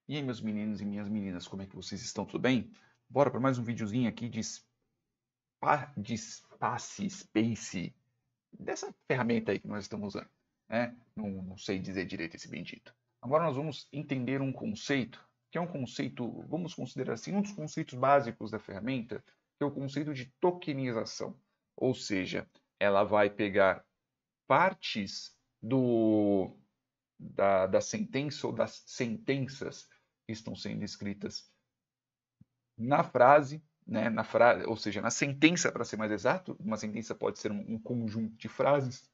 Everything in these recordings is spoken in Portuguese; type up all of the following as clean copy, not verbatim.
E aí, meus meninos e minhas meninas, como é que vocês estão? Tudo bem? Bora para mais um videozinho aqui de Space, dessa ferramenta aí que nós estamos usando, né? Não sei dizer direito esse bendito. Agora nós vamos entender um conceito, que é um conceito, vamos considerar assim, um dos conceitos básicos da ferramenta, que é o conceito de tokenização. Ou seja, ela vai pegar partes da sentença ou das sentenças que estão sendo escritas na frase, né, ou seja, na sentença, para ser mais exato, uma sentença pode ser um conjunto de frases,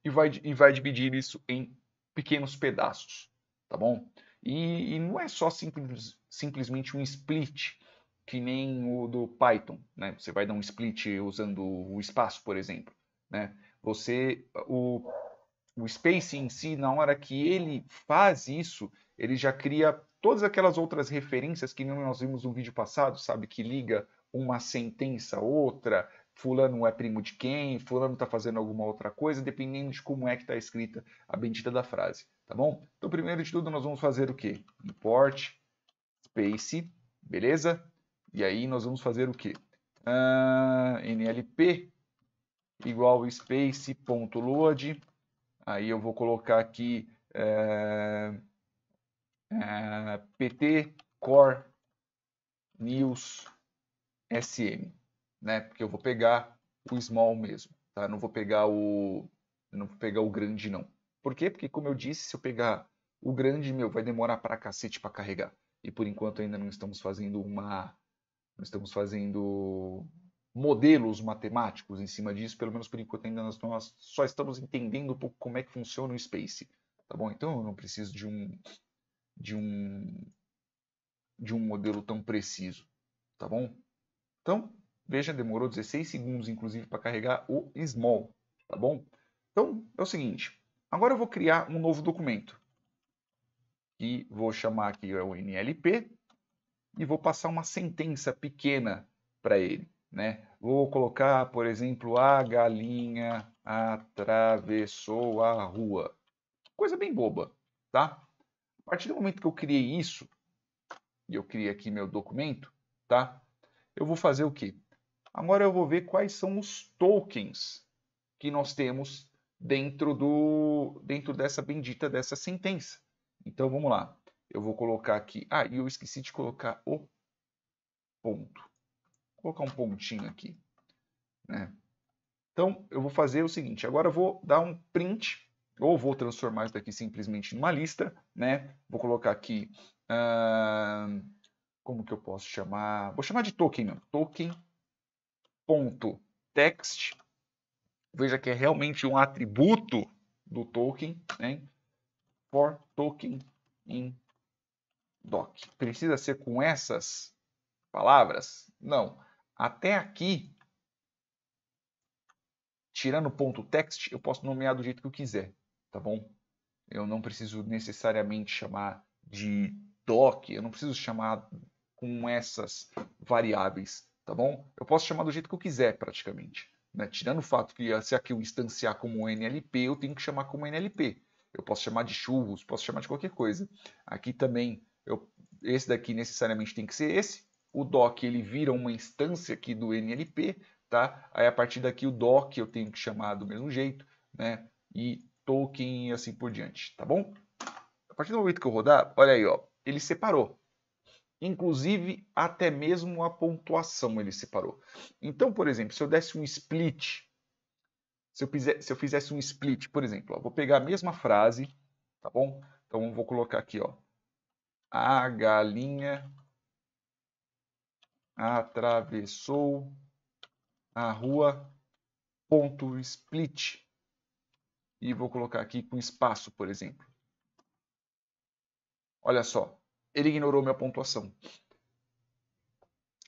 e vai dividir isso em pequenos pedaços, tá bom? E não é só simplesmente um split, que nem o do Python, né? Você vai dar um split usando o espaço, por exemplo, né? O Space em si, na hora que ele faz isso, ele já cria todas aquelas outras referências que nós vimos no vídeo passado, sabe? Que liga uma sentença a outra, fulano é primo de quem, fulano está fazendo alguma outra coisa, dependendo de como é que está escrita a bendita da frase, tá bom? Então, primeiro de tudo, nós vamos fazer o quê? Import space, beleza? E aí nós vamos fazer o quê? NLP igual space.load. Aí eu vou colocar aqui PT Core News SM, né? Porque eu vou pegar o small mesmo, tá? Não vou pegar o grande não. Por quê? Porque como eu disse, se eu pegar o grande, meu, vai demorar pra cacete para carregar. E por enquanto ainda não estamos fazendo modelos matemáticos em cima disso, pelo menos por enquanto ainda nós só estamos entendendo um pouco como é que funciona o Space, tá bom? Então eu não preciso de um, de um modelo tão preciso, tá bom? Então, veja, demorou 16 segundos, inclusive, para carregar o small, tá bom? Então, é o seguinte, agora eu vou criar um novo documento, e vou chamar aqui o NLP, e vou passar uma sentença pequena para ele, né? Vou colocar, por exemplo, a galinha atravessou a rua. Coisa bem boba, tá? A partir do momento que eu criei isso, e eu criei aqui meu documento, tá? Eu vou fazer o quê? Agora eu vou ver quais são os tokens que nós temos dentro dessa bendita dessa sentença. Então vamos lá. Eu vou colocar aqui. Ah, e eu esqueci de colocar o ponto. Vou colocar um pontinho aqui, né? Então eu vou fazer o seguinte. Agora eu vou dar um print ou vou transformar isso daqui simplesmente numa lista, né? Vou colocar aqui. Como que eu posso chamar? Vou chamar de token, não. Token.text. Veja que é realmente um atributo do token, né? For token in doc. Precisa ser com essas palavras? Não. Até aqui, tirando o ponto text, eu posso nomear do jeito que eu quiser, tá bom? Eu não preciso necessariamente chamar de doc, eu não preciso chamar com essas variáveis, tá bom? Eu posso chamar do jeito que eu quiser, praticamente. Né? Tirando o fato que se aqui eu instanciar como NLP, eu tenho que chamar como NLP. Eu posso chamar de churros, posso chamar de qualquer coisa. Aqui também, esse daqui necessariamente tem que ser esse. O doc ele vira uma instância aqui do NLP, tá? Aí a partir daqui o doc eu tenho que chamar do mesmo jeito, né? E token e assim por diante, tá bom? A partir do momento que eu rodar, olha aí, ó, ele separou. Inclusive, até mesmo a pontuação ele separou. Então, por exemplo, se eu desse um split, se eu fizesse um split, por exemplo, ó, vou pegar a mesma frase, tá bom? Então, vou colocar aqui, ó, a galinha atravessou a rua, ponto split. E vou colocar aqui com espaço, por exemplo. Olha só, ele ignorou minha pontuação.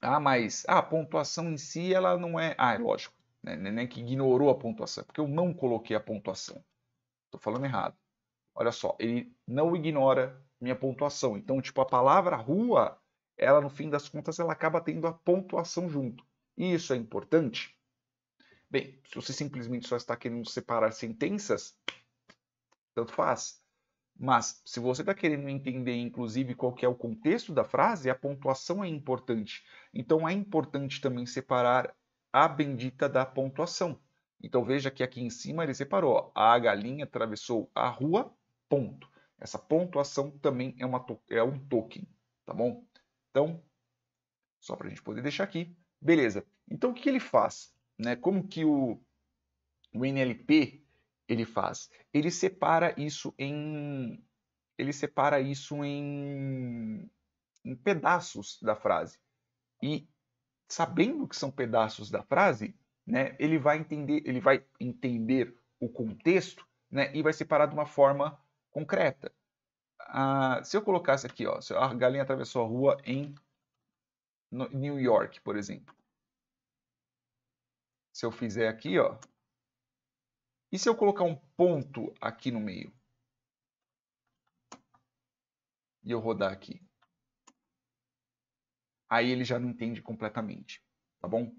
Ah, mas a pontuação em si, ela não é. Ah, é lógico, né? Nem que ignorou a pontuação, porque eu não coloquei a pontuação. Estou falando errado. Olha só, ele não ignora minha pontuação. Então, tipo, a palavra rua, ela no fim das contas, ela acaba tendo a pontuação junto. E isso é importante? Bem, se você simplesmente só está querendo separar sentenças, tanto faz. Mas, se você está querendo entender, inclusive, qual que é o contexto da frase, a pontuação é importante. Então, é importante também separar a bendita da pontuação. Então, veja que aqui em cima ele separou. Ó, a galinha atravessou a rua, ponto. Essa pontuação também é um token, tá bom? Então, só para a gente poder deixar aqui. Beleza. Então, o que ele faz? Né? Como que o NLP ele faz? Ele separa isso em pedaços da frase. E sabendo que são pedaços da frase, né, ele vai entender o contexto, né, e vai separar de uma forma concreta. Se eu colocasse aqui, ó, a galinha atravessou a rua em New York, por exemplo. Se eu fizer aqui, ó, e se eu colocar um ponto aqui no meio? E eu rodar aqui. Aí ele já não entende completamente, tá bom?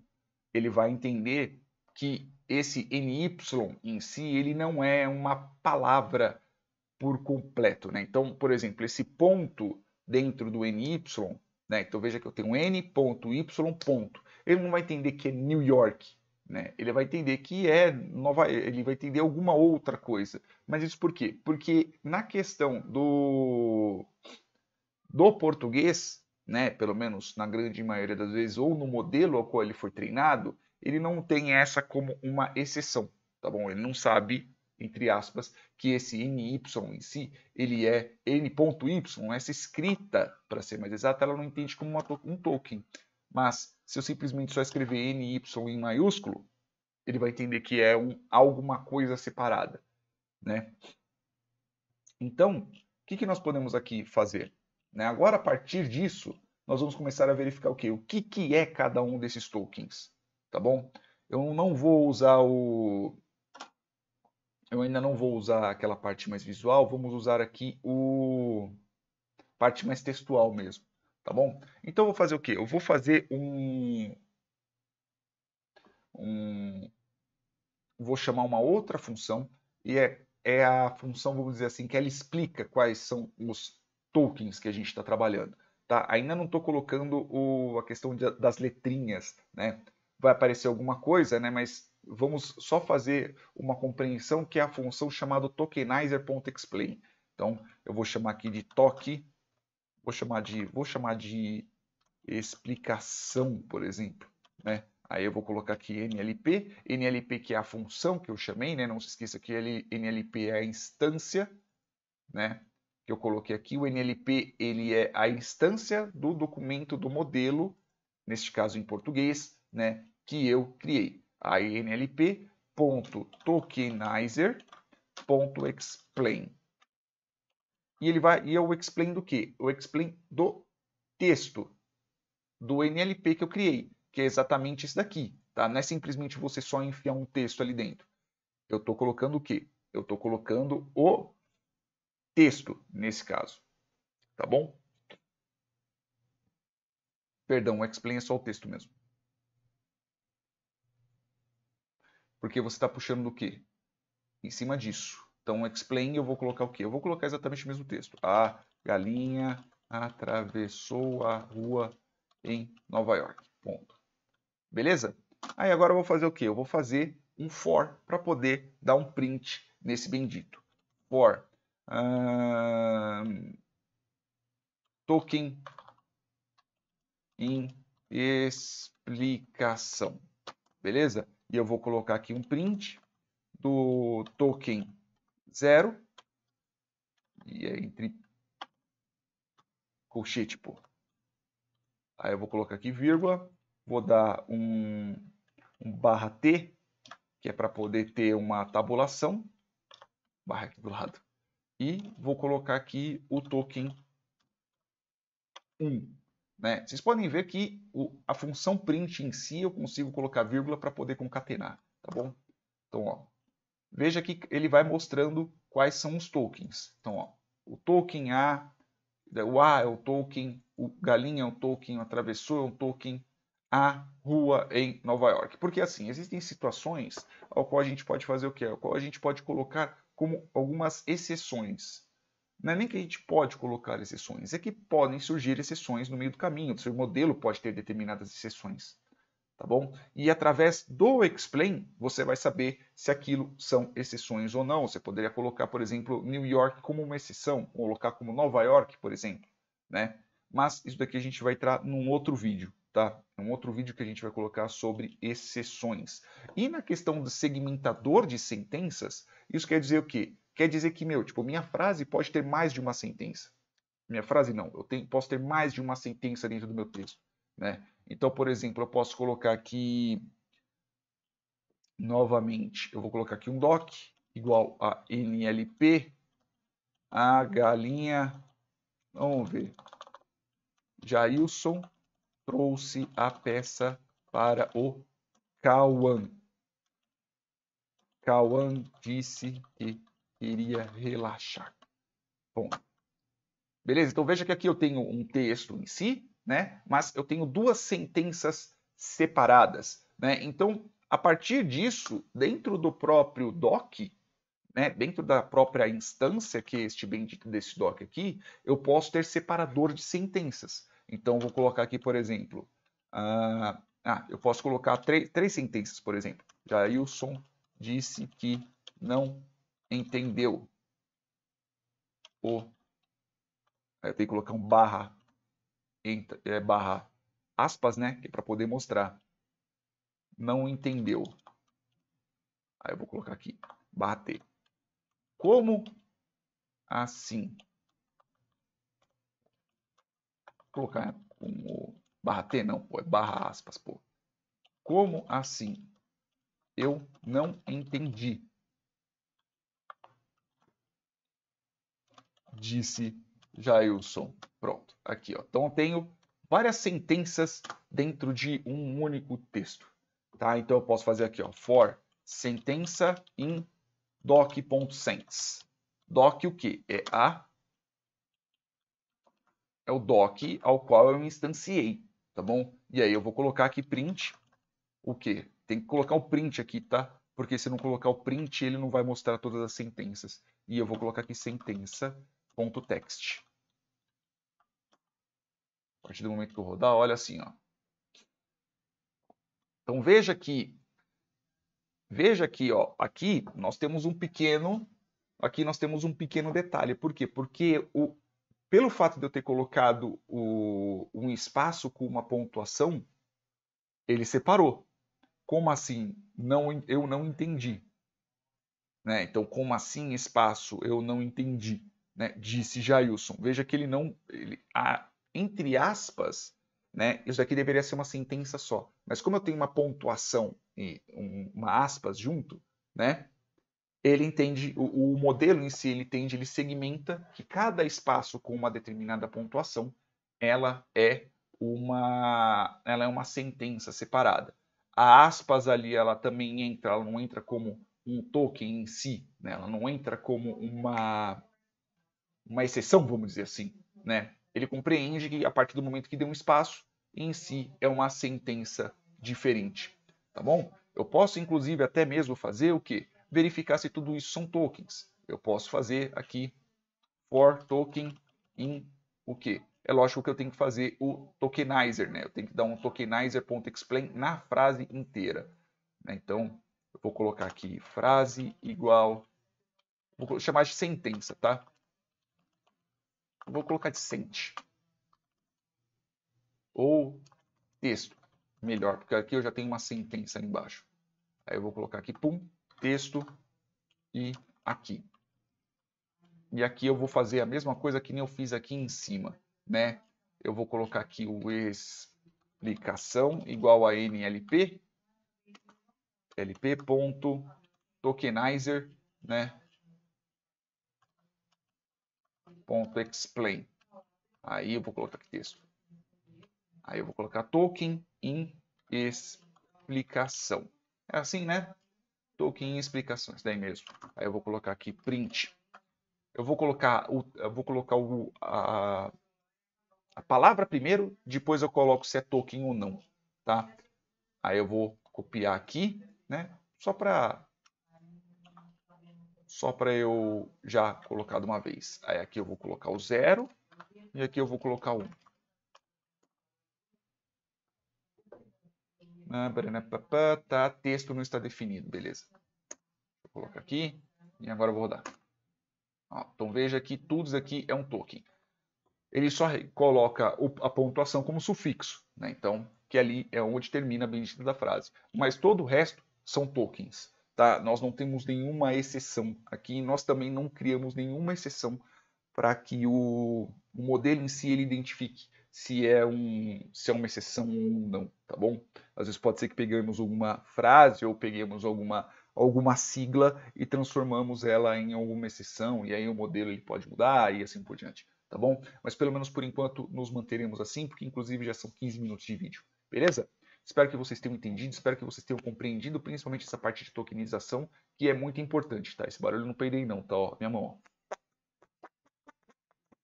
Ele vai entender que esse NY em si, ele não é uma palavra por completo, né? Então, por exemplo, esse ponto dentro do NY, né? Então veja que eu tenho N.Y. ponto. Ele não vai entender que é New York, né? Ele vai entender que é ele vai entender alguma outra coisa. Mas isso por quê? Porque na questão do português, né, pelo menos na grande maioria das vezes, ou no modelo ao qual ele foi treinado, ele não tem essa como uma exceção, tá bom? Ele não sabe, entre aspas, que esse NY em si, ele é N.Y, essa escrita, para ser mais exata, ela não entende como um token. Mas, se eu simplesmente só escrever NY em maiúsculo, ele vai entender que é alguma coisa separada, né? Então, o que nós podemos aqui fazer? Né? Agora, a partir disso, nós vamos começar a verificar o quê? O que é cada um desses tokens, tá bom? Eu não vou usar Eu ainda não vou usar aquela parte mais visual, vamos usar aqui parte mais textual mesmo, tá bom? Então, eu vou fazer o quê? Eu vou fazer vou chamar uma outra função, e é a função, vamos dizer assim, que ela explica quais são os tokens que a gente está trabalhando. Tá? Ainda não estou colocando a questão das letrinhas, né? Vai aparecer alguma coisa, né? Mas vamos só fazer uma compreensão que é a função chamada tokenizer.explain. Então, eu vou chamar aqui de toque, vou chamar de explicação, por exemplo, né? Aí eu vou colocar aqui NLP que é a função que eu chamei, né? Não se esqueça que NLP é a instância, né? Que eu coloquei aqui. O NLP ele é a instância do documento do modelo, neste caso em português, né? Que eu criei. Aí NLP.tokenizer.explain. E é o explain do quê? O explain do texto do NLP que eu criei, que é exatamente isso daqui, tá? Não é simplesmente você só enfiar um texto ali dentro. Eu estou colocando o quê? Eu estou colocando o texto nesse caso, tá bom? Perdão, o explain é só o texto mesmo. Porque você está puxando do quê? Em cima disso. Então, o explain eu vou colocar o quê? Eu vou colocar exatamente o mesmo texto. A galinha atravessou a rua em Nova York. Ponto. Beleza? Aí agora eu vou fazer o quê? Eu vou fazer um for para poder dar um print nesse bendito. For token em explicação. Beleza? E eu vou colocar aqui um print do token 0 e é entre colchete, pô. Aí eu vou colocar aqui vírgula, vou dar um barra T, que é para poder ter uma tabulação, barra aqui do lado. E vou colocar aqui o token 1. Né? Vocês podem ver que a função print em si eu consigo colocar vírgula para poder concatenar, tá bom? Então, ó, veja que ele vai mostrando quais são os tokens. Então, ó, o token A, o A é o token, o galinha é um token, o atravessou é um token, a rua em Nova York. Porque assim, existem situações ao qual a gente pode fazer o quê? Ao qual a gente pode colocar como algumas exceções. não é nem que a gente pode colocar exceções, é que podem surgir exceções no meio do caminho. O seu modelo pode ter determinadas exceções. Tá bom? E através do explain, você vai saber se aquilo são exceções ou não. Você poderia colocar, por exemplo, New York como uma exceção, ou colocar como Nova York, por exemplo, né? Mas isso daqui a gente vai entrar num outro vídeo, tá? Um outro vídeo que a gente vai colocar sobre exceções. E na questão do segmentador de sentenças, isso quer dizer o quê? Quer dizer que, minha frase pode ter mais de uma sentença. Minha frase não, posso ter mais de uma sentença dentro do meu texto, né? Então, por exemplo, eu posso colocar aqui, novamente, eu vou colocar aqui um doc igual a NLP, a galinha, vamos ver, Jailson trouxe a peça para o Cauã. Cauã disse que iria relaxar. Bom, beleza? Então veja que aqui eu tenho um texto em si, né? Mas eu tenho duas sentenças separadas, né? Então, a partir disso, dentro do próprio doc, né, dentro da própria instância que é este bendito desse doc aqui, eu posso ter separador de sentenças. Então, vou colocar aqui, por exemplo, eu posso colocar três sentenças, por exemplo. Jailson disse que não entendeu o... Eu tenho que colocar um barra aspas, né, que é para poder mostrar. Não entendeu. Aí eu vou colocar aqui, barra T. Como assim? Vou colocar como barra T, não, pô, é barra aspas, pô. Como assim? Eu não entendi. Disse Jailson. Pronto, aqui, ó. Então eu tenho várias sentenças dentro de um único texto, tá? Então eu posso fazer aqui, ó, for sentença in doc.sense. Doc o quê? É o doc ao qual eu instanciei, tá bom? E aí eu vou colocar aqui print o quê? Tem que colocar o print aqui, tá? Porque se não colocar o print, ele não vai mostrar todas as sentenças. E eu vou colocar aqui sentença.text. A partir do momento que eu rodar, olha assim, ó. Então veja aqui, ó, aqui nós temos um pequeno detalhe. Por quê? Porque pelo fato de eu ter colocado um espaço com uma pontuação, ele separou. Como assim? Eu não entendi. Né? Então, como assim espaço? Eu não entendi. Né? Disse Jailson. Veja que ele não... entre aspas, né? Isso aqui deveria ser uma sentença só. Mas como eu tenho uma pontuação e uma aspas junto, né? Ele entende, o modelo em si, ele segmenta que cada espaço com uma determinada pontuação, ela é uma sentença separada. A aspas ali, ela também entra, ela não entra como um token em si, né? Ela não entra como uma exceção, vamos dizer assim, né? Ele compreende que a partir do momento que deu um espaço, em si é uma sentença diferente, tá bom? Eu posso, inclusive, até mesmo fazer o quê? Verificar se tudo isso são tokens. Eu posso fazer aqui for token in o quê? É lógico que eu tenho que fazer o tokenizer, né? Eu tenho que dar um tokenizer.explain na frase inteira. Né? Então, eu vou colocar aqui frase igual... Vou chamar de sentença, tá? Vou colocar de sente. Ou texto. Melhor, porque aqui eu já tenho uma sentença ali embaixo. Aí eu vou colocar aqui, pum, texto e aqui. E aqui eu vou fazer a mesma coisa que nem eu fiz aqui em cima, né? Eu vou colocar aqui o explicação igual a NLP, lp.tokenizer, né? .explain. Aí eu vou colocar aqui texto. Aí eu vou colocar token em explicação. É assim, né? Token em explicações, daí mesmo. Aí eu vou colocar aqui print. Eu vou colocar a palavra primeiro, depois eu coloco se é token ou não, tá? Aí eu vou copiar aqui, né? Só para só para eu já colocar de uma vez. Aí aqui eu vou colocar o 0 e aqui eu vou colocar o 1. Tá, texto não está definido, beleza. Vou colocar aqui e agora eu vou rodar. Ó, então veja que tudo isso aqui é um token. Ele só coloca a pontuação como sufixo, né? Então, que ali é onde termina a bendita da frase. Mas todo o resto são tokens, tá? Nós não temos nenhuma exceção aqui, nós também não criamos nenhuma exceção para que o modelo em si ele identifique se é uma exceção ou não, tá bom? Às vezes pode ser que peguemos alguma frase ou peguemos alguma sigla e transformamos ela em alguma exceção, e aí o modelo ele pode mudar e assim por diante, tá bom? Mas pelo menos por enquanto nos manteremos assim, porque inclusive já são 15 minutos de vídeo, beleza? Espero que vocês tenham entendido, espero que vocês tenham compreendido, principalmente essa parte de tokenização, que é muito importante, tá? Esse barulho eu não peidei não, tá? Ó, minha mão, ó.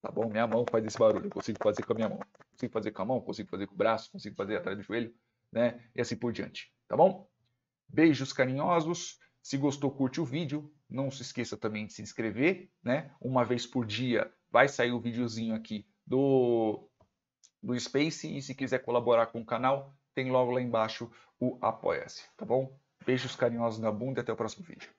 Tá bom? Minha mão faz esse barulho, eu consigo fazer com a minha mão. Consigo fazer com a mão, consigo fazer com o braço, consigo fazer atrás do joelho, né? E assim por diante, tá bom? Beijos carinhosos. Se gostou, curte o vídeo. Não se esqueça também de se inscrever, né? Uma vez por dia vai sair o videozinho aqui do Space. E se quiser colaborar com o canal, tem logo lá embaixo o Apoia-se, tá bom? Beijos carinhosos na bunda e até o próximo vídeo.